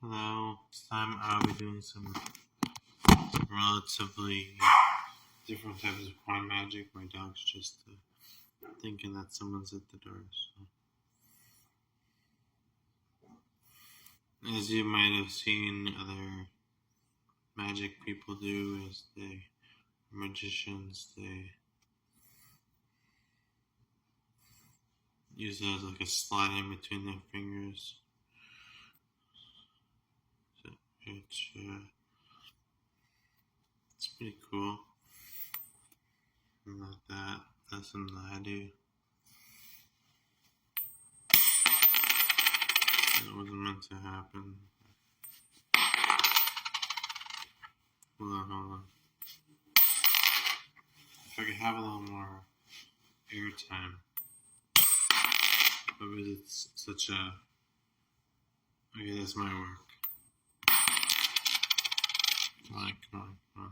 Hello, this time I'll be doing some relatively different types of crime magic. My dog's just thinking that someone's at the door. So. As you might have seen other magic people do, as they are magicians, they use it as like a slide in between their fingers. So it's pretty cool. And like that. That's something that I do. That wasn't meant to happen. Hold on. If I could have a little more airtime. But it's such a... Okay, that's my work. Come on.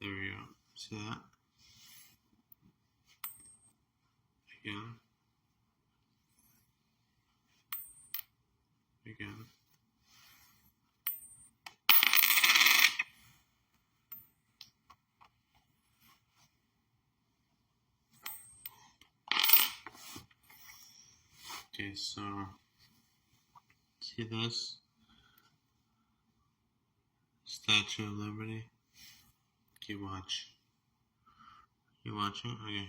There we go. See that? Again. Okay, so see this? Statue of Liberty. Okay, watch. You watching? Okay.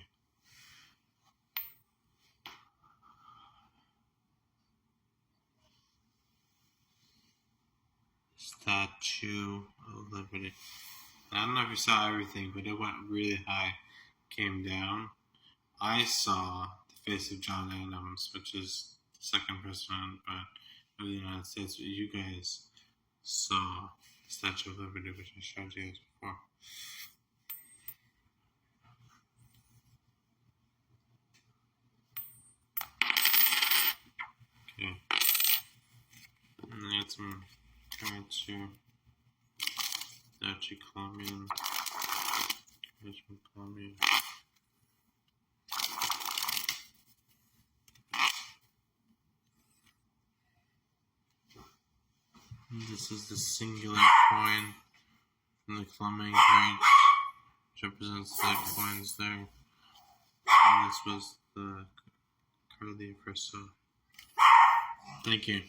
Statue of Liberty. I don't know if you saw everything, but it went really high, came down. I saw the face of John Adams, which is the second president of the United States, but you guys saw the Statue of Liberty, which I showed you guys before. Okay. And that's some Statue Colombian. Richmond, Columbia. This is the singular coin from the Colombian coin, which represents the coins there. And this was the card of the first. Thank you.